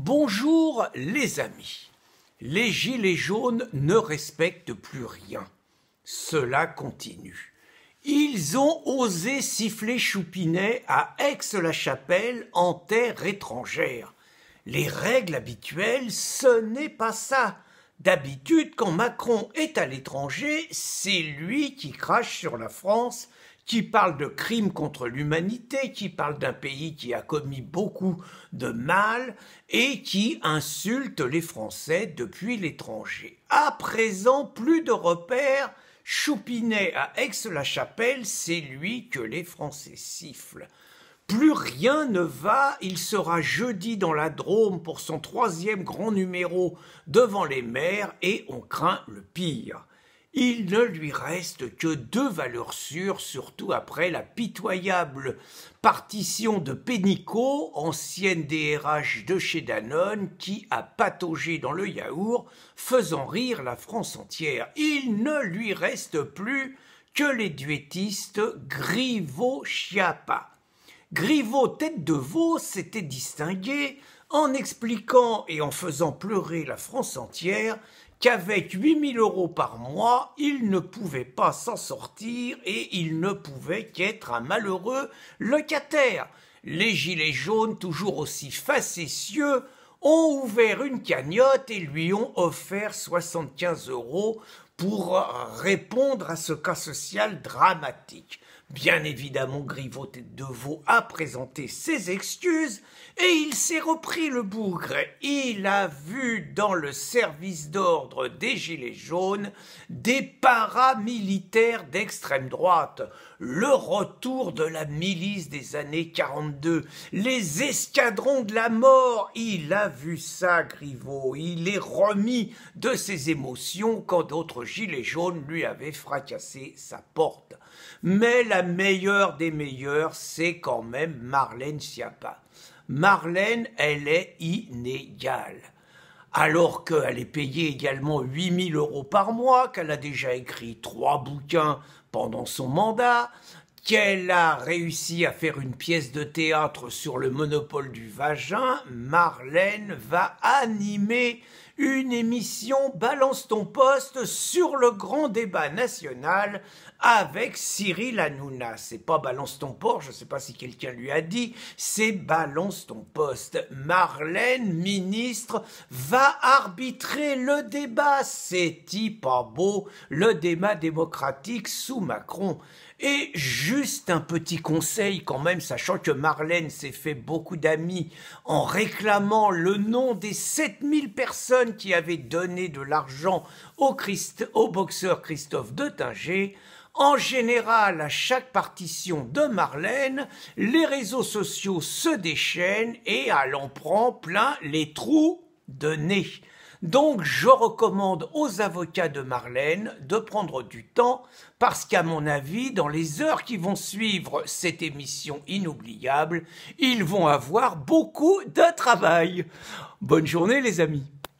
Bonjour les amis. Les gilets jaunes ne respectent plus rien. Cela continue. Ils ont osé siffler Choupinet à Aix-la-Chapelle en terre étrangère. Les règles habituelles, ce n'est pas ça. D'habitude, quand Macron est à l'étranger, c'est lui qui crache sur la France, qui parle de crimes contre l'humanité, qui parle d'un pays qui a commis beaucoup de mal et qui insulte les Français depuis l'étranger. À présent, plus de repères. Choupinet à Aix-la-Chapelle, c'est lui que les Français sifflent. Plus rien ne va, il sera jeudi dans la Drôme pour son 3e grand numéro devant les maires et on craint le pire. Il ne lui reste que 2 valeurs sûres, surtout après la pitoyable partition de Pénicaud, ancienne DRH de chez Danone, qui a pataugé dans le yaourt, faisant rire la France entière. Il ne lui reste plus que les duettistes Griveaux-Chiappa. Griveaux, tête de veau, s'était distingué en expliquant et en faisant pleurer la France entière qu'avec 8 000 € par mois, il ne pouvait pas s'en sortir et il ne pouvait qu'être un malheureux locataire. Les gilets jaunes, toujours aussi facétieux, ont ouvert une cagnotte et lui ont offert 75 € pour répondre à ce cas social dramatique. Bien évidemment, Griveaux tête de veau a présenté ses excuses et il s'est repris le bougre. Il a vu dans le service d'ordre des Gilets jaunes des paramilitaires d'extrême droite, le retour de la milice des années 42, les escadrons de la mort. Il a vu ça, Griveaux. Il est remis de ses émotions quand d'autres Gilets jaunes lui avaient fracassé sa porte. Mais la meilleure des meilleures, c'est quand même Marlène Schiappa. Marlène, elle est inégale. Alors qu'elle est payée également 8 000 € par mois, qu'elle a déjà écrit 3 bouquins pendant son mandat, qu'elle a réussi à faire une pièce de théâtre sur le monopole du vagin, Marlène va animer une émission Balance ton poste sur le grand débat national avec Cyril Hanouna. C'est pas Balance ton port, je sais pas si quelqu'un lui a dit, c'est Balance ton poste. Marlène, ministre, va arbitrer le débat. C'est-il pas beau, le débat démocratique sous Macron? Et juste un petit conseil quand même, sachant que Marlène s'est fait beaucoup d'amis en réclamant le nom des 7000 personnes qui avaient donné de l'argent au boxeur Christophe Detthinger. En général, à chaque partition de Marlène, les réseaux sociaux se déchaînent et elle en prend plein les trous de nez. Donc, je recommande aux avocats de Marlène de prendre du temps parce qu'à mon avis, dans les heures qui vont suivre cette émission inoubliable, ils vont avoir beaucoup de travail. Bonne journée les amis.